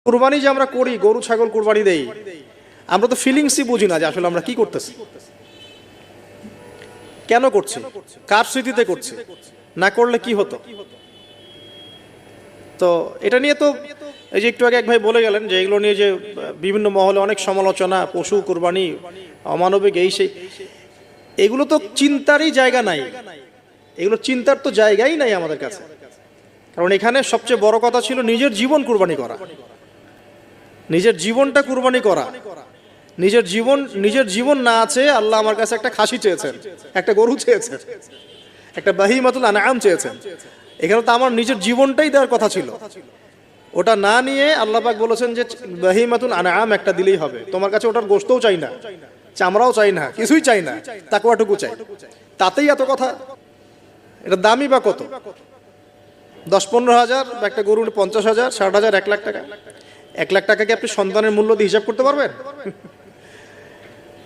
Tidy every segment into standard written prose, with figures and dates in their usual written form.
কুরবানি যে আমরা করি, গরু ছাগল কুরবানি দেই, আমরা তো ফিলিংসই বুঝি না যে আসলে আমরা কি করতেছি, কেন করছি, কার স্মৃতিতে করছি, না করলে কি হতো। তো এটা নিয়ে তো এই যে একটু আগে এক ভাই বলে গেলেন যে এগুলো নিয়ে যে বিভিন্ন মহলে অনেক সমালোচনা, পশু কুরবানি অমানবিক, এই সেই, এগুলো তো চিন্তারই জায়গা নাই, এগুলো চিন্তার তো জায়গাই নাই আমাদের কাছে। কারণ এখানে সবচেয়ে বড় কথা ছিল নিজের জীবন কুরবানি করা, নিজের জীবনটা কুরবানি করা। নিজের জীবন না আছে, আল্লাহ আমার কাছে একটা খাসি চেয়েছেন, একটা গরু চেয়েছেন, একটা বাহিমাতুল আনআম চেয়েছেন। এখানে তো আমার নিজের জীবনটাই দেওয়ার কথা ছিল, ওটা না নিয়ে আল্লাহ পাক বলেছেন যে বাহিমাতুল আনআম একটা দিলেই হবে। তোমার কাছে ওটার গোশতও চাই না, চামড়াও চাই না, কিছুই চাই না, তাকওয়াটুকু চাই। তাতেই এত কথা। এটা দামি বা কত? 10-15 হাজার, বা একটা গরুর 50,000, 60,000, 1 লাখ টাকা। 1 লাখ টাকাকে আপনি সন্তানের মূল্য দিয়ে হিসাব করতে পারবেন?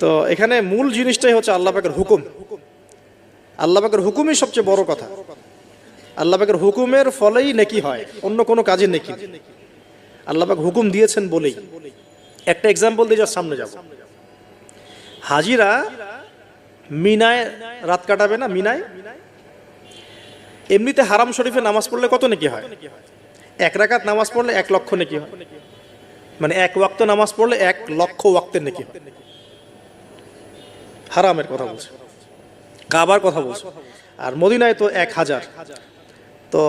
তো এখানে মূল জিনিসটাই হচ্ছে আল্লাহ পাকের হুকুম। আল্লাহ পাকের হুকুমই সবচেয়ে বড় কথা। আল্লাহ পাকের হুকুমের ফলেই নেকি হয়, অন্য কোনো কাজে নেকি। আল্লাহ পাক হুকুম দিয়েছেন বলেই। একটা এক্সাম্পল দিয়ে যা সামনে যাব। হাজিরা মিনায় রাত কাটাবে না, মিনায় এমনিতে হারাম শরীফে নামাজ পড়লে কত নেকি হয়? 1 রাকাত নামাজ পড়লে 1 লক্ষ নেকি হয়, মানে 1 ওয়াক্ত নামাজ পড়লে 1 লক্ষ ওয়াক্তের নেকি হয়। হারামের কথা বলছে, কাবার কথা বলছে। আর মদিনায় তো 1000। তো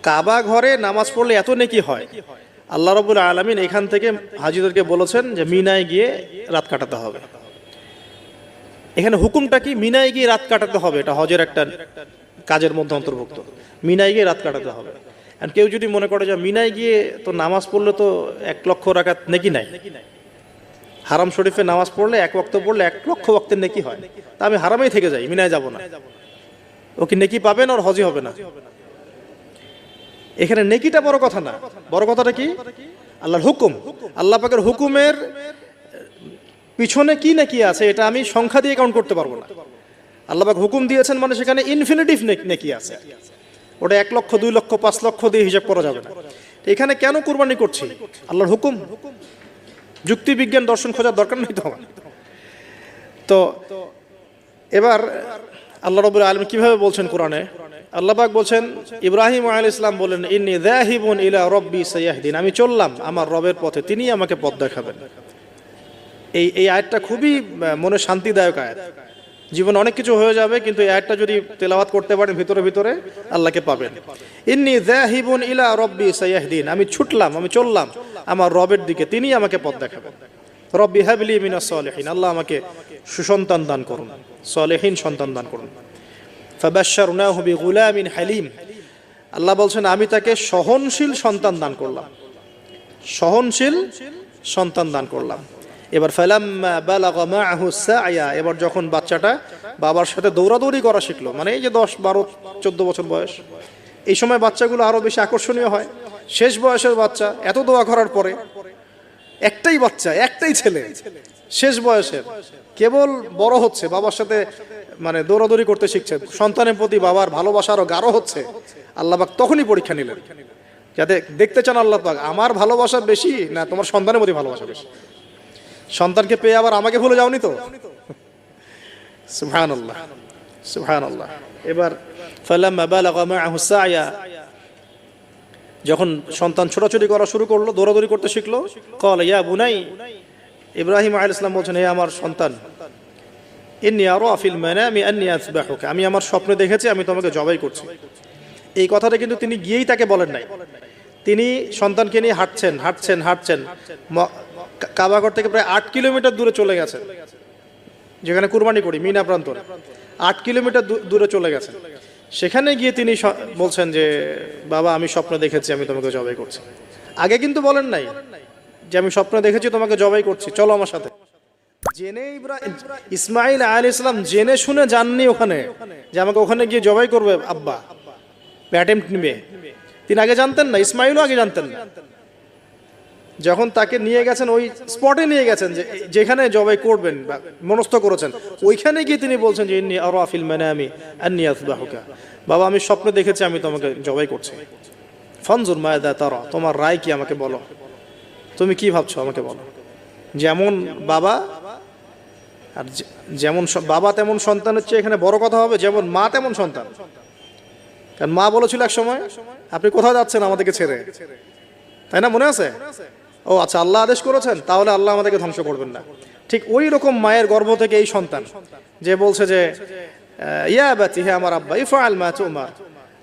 কাবা ঘরে নামাজ পড়লে এত নেকি হয়। আল্লাহ রাব্বুল আলামিন এখান থেকে হাজিদেরকে বলেছেন যে মিনায় গিয়ে রাত কাটাতে হবে। এখানে হুকুমটা কি? মিনায় গিয়ে রাত কাটাতে হবে, এটা হজের একটা কাজের মধ্যে অন্তর্ভুক্ত। মিনায় গিয়ে রাত কাটাতে হবে। আর কেউ যদি মনে করে যে মিনায় গিয়ে তো নামাজ পড়লে তো 1 লক্ষ রাকাত নেকি নাই, হারাম শরীফে নামাজ পড়লে 1 ওয়াক্ত পড়লে 1 লক্ষ ওয়াক্তের নেকি হয়, তা আমি হারামেই থেকে যাই, মিনায় যাব না, ও কি নেকি পাবে না? ওর হজই হবে না। এখানে নেকিটা বড় কথা না, বড় কথাটা কি? আল্লাহর হুকুম। আল্লাহ পাকের হুকুমের পিছনে কি নেকি আছে এটা আমি সংখ্যা দিয়ে কাউন্ট করতে পারবো না। আল্লাহ পাক হুকুম দিয়েছেন মানে সেখানে ইনফিনিটিভ নেকি আছে, ওটা 1 লক্ষ, 2 লক্ষ, 5 লক্ষ দিয়ে হিসাব করা যাবে না। এখানে কেন কুরবানি করছি? আল্লাহর হুকুম। যুক্তি বিজ্ঞান দর্শন খোঁজার দরকার নেই তো আমার। তো এবার আল্লাহ রাব্বুল আলামিন কিভাবে বলছেন কোরআনে? আল্লাহ পাক বলছেন, ইব্রাহিম আলাইহিস সালাম বলেন, ইন্নী যাহিবুন ইলা রাব্বি সায়াহদিন, আমি চললাম আমার রবের পথে, তিনি আমাকে পথ দেখাবেন। এই আয়াতটা খুবই মনে শান্তিদায়ক আয়াত। জীবনে অনেক কিছু হয়ে যাবে, কিন্তু এই আয়াতটা যদি তেলাওয়াত করতে পারেন ভিতরে ভিতরে আল্লাহকে পাবেন। ইন্নী যাহিবুন ইলা রাব্বি সায়াহদিন, আমি ছুটলাম, আমি চললাম আমার রবের দিকে, তিনি আমাকে পথ দেখাবেন। রব্বি হাবলি মিনাস সালিহিন, আল্লাহ আমাকে সুসন্তান দান করুন, সালেহিন সন্তান দান করুন। ফাবাশশারনাহু বিগুলামিন হালিম, আল্লাহ বলছেন আমি তাকে সহনশীল সন্তান দান করলাম, সহনশীল সন্তান দান করলাম। এবার ফালাম্মা বালাগা মাআহু সা'য়া, এবার যখন বাচ্চাটা বাবার সাথে দৌড়াদৌড়ি করা শিখলো, মানে এই যে 10, 12, 14 বছর বয়স, এই সময় বাচ্চাগুলো আরো বেশি আকর্ষণীয় হয়। শেষ বয়সের বাচ্চা, এত দোয়া করার পরে একটাই বাচ্চা, একটাই ছেলে, শেষ বয়সের, কেবল বড় হচ্ছে, বাবার সাথে মানে দৌড়াদৌড়ি করতে শিখছে, সন্তানের প্রতি বাবার ভালোবাসা আরো গাঢ় হচ্ছে। আল্লাহ পাক তখনই পরীক্ষা নিলেন, যাতে দেখতে চান আল্লাহ পাক আমার ভালোবাসা বেশি না তোমার সন্তানের প্রতি ভালোবাসা বেশি। সন্তানকে পেয়ে আবার আমাকে ভুলে যাওনি তো? সুবহানাল্লাহ, সুবহানাল্লাহ। এবার ফালাম্মা বালাগা মাআহু সা'য়া, যখন সন্তান ছোটাছুটি করা শুরু করলো, দৌড়াদৌড়ি করতে শিখলো, ক্বালা ইয়া বুনাই, ইব্রাহিম আলাইহিস সালাম বলছেন, হে আমার সন্তান, ইন্নী আরা ফিল মানামি আন্নী আযবাহুকা, আমি আমার স্বপ্নে দেখেছি আমি তোমাকে জবাই করছি। এই কথাটা কিন্তু তিনি গিয়েই তাকে বলেন নাই, তিনি সন্তানকে নিয়ে হাঁটছেন হাঁটছেন হাঁটছেন, কাবাগর থেকে প্রায় 8 কিলোমিটার দূরে চলে গেছেন, যেখানে কুরবানি করি মিনা প্রান্তরে 8 কিলোমিটার দূরে চলে গেছেন। সেখানে গিয়ে তিনি বলছেন যে বাবা আমি স্বপ্ন দেখেছি আমি তোমাকে জবাই করছি। আগে কিন্তু বলেন নাই যে আমি স্বপ্ন দেখেছি তোমাকে জবাই করছি, চলো আমার সাথে। জেনে ইসমাইল আলাইহিস সালাম জেনে শুনে যাননি ওখানে যে আমাকে ওখানে গিয়ে জবাই করবে আব্বা, অ্যাটেম্পট নিবে। তিনি আগে জানতেন না, ইসমাইলও আগে জানতেন না। যখন তাকে নিয়ে গেছেন ওই স্পটে নিয়ে গেছেন যে যেখানে জবাই করবেন বা মনস্থ করেছেন, ওইখানে গিয়ে তিনি বলছেন যে ইন্নী আরা ফিল মানামি আন্নী আযবাহুকা, বাবা আমি স্বপ্নে দেখেছি আমি তোমাকে জবাই করছি। ফানজুর মাযা তারা, তোমার রায় কি আমাকে বলো। তুমি কি ভাবছো আমাকে বলো। যেমন বাবা আর যেমন বাবা তেমন সন্তানের চেয়ে এখানে বড় কথা হবে, যেমন মা তেমন সন্তান। কারণ মা বলেছিল এক সময়, আপনি কোথাও যাচ্ছেন আমাদেরকে ছেড়ে, তাই না? মনে আছে? ও আচ্ছা, আল্লাহ আদেশ করেছেন, তাহলে আল্লাহ আমাদেরকে ধ্বংস করবেন না। ঠিক ওই রকম মায়ের গর্ভ থেকে এই সন্তান যে বলছে যে ইয়া আবাতি, হে আমার আব্বা, ইফআল মা তুমার,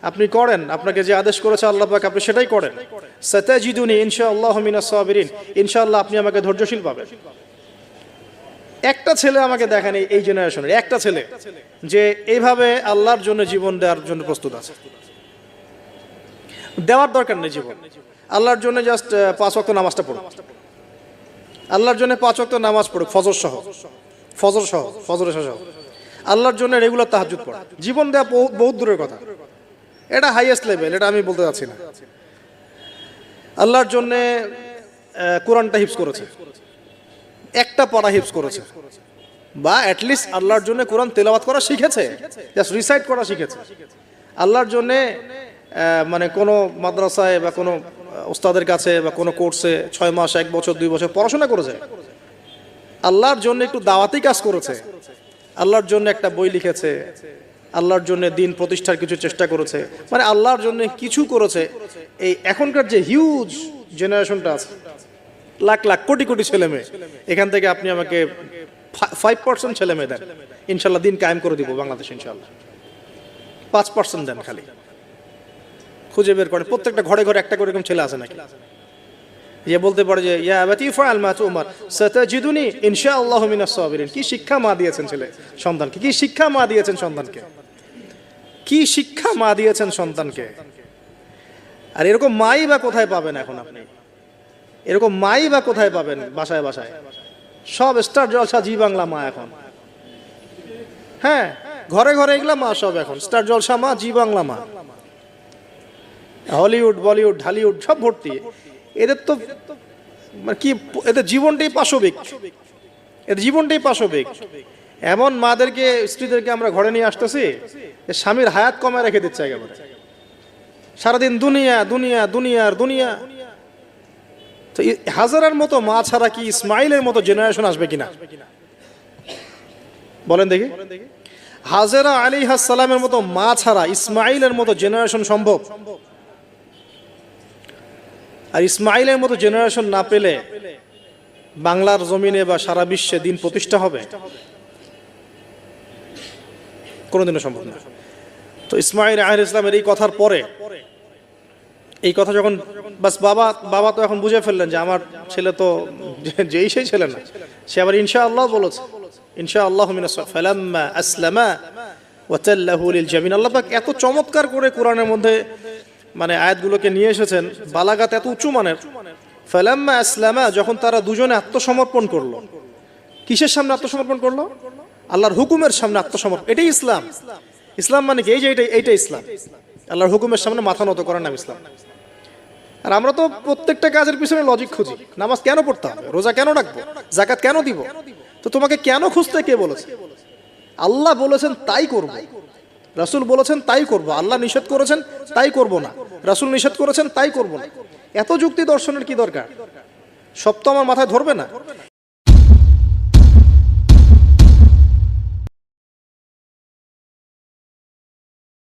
আপনি করেন, আপনাকে যে আদেশ করেছে আল্লাহ পাক আপনি সেটাই করেন। সাতাজিদুনি ইনশাআল্লাহু মিনাস সাবিরিন, ইনশাআল্লাহ আপনি আমাকে ধৈর্যশীল পাবেন। একটা ছেলে আমাকে দেখেন এই জেনারেশনের একটা ছেলে যে এইভাবে আল্লাহর জন্য জীবন দেওয়ার জন্য প্রস্তুত আছে। দেওয়ার দরকার নেই জীবন, আল্লাহর জন্য জাস্ট 5 ওয়াক্ত নামাজটা পড়ুক, আল্লাহর জন্য 5 ওয়াক্ত নামাজ পড়ুক, ফজর সহ, ফজরের সহ, আল্লাহর জন্য রেগুলার তাহাজ্জুদ পড়া। জীবন দেওয়া বহুত দূরের কথা, এটা হাইয়েস্ট লেভেল, এটা আমি বলতে চাচ্ছি না। আল্লাহর জন্য কোরআনটা হিফজ করেছে, একটা পড়া হিফজ করেছে, বা অ্যাটলিস্ট আল্লাহর জন্য কোরআন তেলাওয়াত করা শিখেছে, জাস্ট রিসাইট করা শিখেছে। আল্লাহর জন্য মানে কোনো মাদ্রাসায় বা কোনো ওস্তাদের কাছে বা কোনো কোর্সে 6 মাস 1 বছর 2 বছর পড়াশোনা করেছে, আল্লাহর জন্য একটু দাওয়াতি কাজ করেছে, আল্লাহর জন্য একটা বই লিখেছে, আল্লাহর জন্য দিন প্রতিষ্ঠার কিছু চেষ্টা করেছে, মানে আল্লাহর জন্য কিছু করেছে। এই এখনকার যে হিউজ জেনারেশনটা আছে, লাখ লাখ কোটি কোটি ছেলে মেয়ে, এখান থেকে আপনি আমাকে 5% ছেলে মেয়ে দেন, ইনশাল্লাহ দিন কায়েম করে দিব বাংলাদেশ, ইনশাল্লাহ। 5% দেন, খালি খুঁজে বের করেন, প্রত্যেকটা ঘরে ঘরে একটা করে এরকম ছেলে আছে নাকি যে বলতে পারে যে ইয়া আবাতি ইফআল মা তুমার সাতাজিদুনি ইনশাআল্লাহু মিনাস সাবিরিন। কি শিক্ষা মা দিয়েছেন ছেলে সন্তানকে, কি শিক্ষা মা দিয়েছেন সন্তানকে, কি শিক্ষা মা দিয়েছেন সন্তানকে। আর এরকম মাই বা কোথায় পাবেন এখন আপনি, এরকম মাই বা কোথায় পাবেন? বাসায় বাসায় সব স্টার জলসা জি বাংলা মা এখন, হ্যাঁ ঘরে ঘরে এগুলা মা সব এখন, স্টার জলসা মা, জি বাংলা মা, হলিউড বলিউড ঢালিউড সব ভর্তি। এদের তো মানে কি, এদের জীবনটাই পাশবিক, এদের জীবনটাই পাশবিক। এমন মাদেরকে স্ত্রীদেরকে আমরা ঘরে নিয়ে আসতেছি, স্বামীর হায়াত কমায় রেখে দিচ্ছে একেবারে, সারাদিন দুনিয়া দুনিয়া দুনিয়ার দুনিয়া। তো হাজারার মতো মা ছাড়া কি ইসমাইলের মতো জেনারেশন আসবে কিনা বলেন দেখি? হাজেরা আলাইহিস সালামের মতো মা ছাড়া ইসমাইলের মতো জেনারেশন সম্ভব? আর ইসমাইলের মতো জেনারেশন না পেলে বাংলার জমিনে বা সারা বিশ্বে দিন প্রতিষ্ঠা হবে? কোনোদিনও সম্ভব না। তো ইসমাইল আলাইহিস সালামের এই কথার পরে, এই কথা যখন বাস বাবা তো এখন বুঝে ফেললেন যে আমার ছেলে তো যেই সেই ছেলে না, সে আবার ইনশাআল্লাহ বলেছে, ইনশাআল্লাহু মিনাস ফালাম্মা আসলামা ওয়া তাল্লাহু লিল জামিন। আল্লাহ পাক এত চমৎকার করে কোরআনের মধ্যে মানে আয়াতগুলোকে নিয়ে এসেছেন, বালাগাত এত উঁচু মানের। ফালাম্মা আসলামা, যখন তারা দুজনে আত্মসমর্পণ করলো। কিসের সামনে আত্মসমর্পণ করলো? আল্লাহর হুকুমের সামনে আত্মসমর্পণ। এটাই ইসলাম। ইসলাম মানে কি? এই যে এইটা ইসলাম, আল্লাহর হুকুমের সামনে মাথা নত করার নাম ইসলাম। আর আমরা তো প্রত্যেকটা কাজের পিছনে লজিক খুঁজি। নামাজ কেন পড়তে হবে, রোজা কেন রাখবো, যাকাত কেন দিব? তো তোমাকে কেন খুঁজতে কে বলেছে? আল্লাহ বলেছেন তাই করব, রাসূল বলেছেন তাই করব, আল্লাহ নিষেধ করেছেন তাই করব না, রাসূল নিষেধ করেছেন তাই করব না। এত যুক্তি দর্শনের কি দরকার? সব তো আমার মাথায় ধরবে না।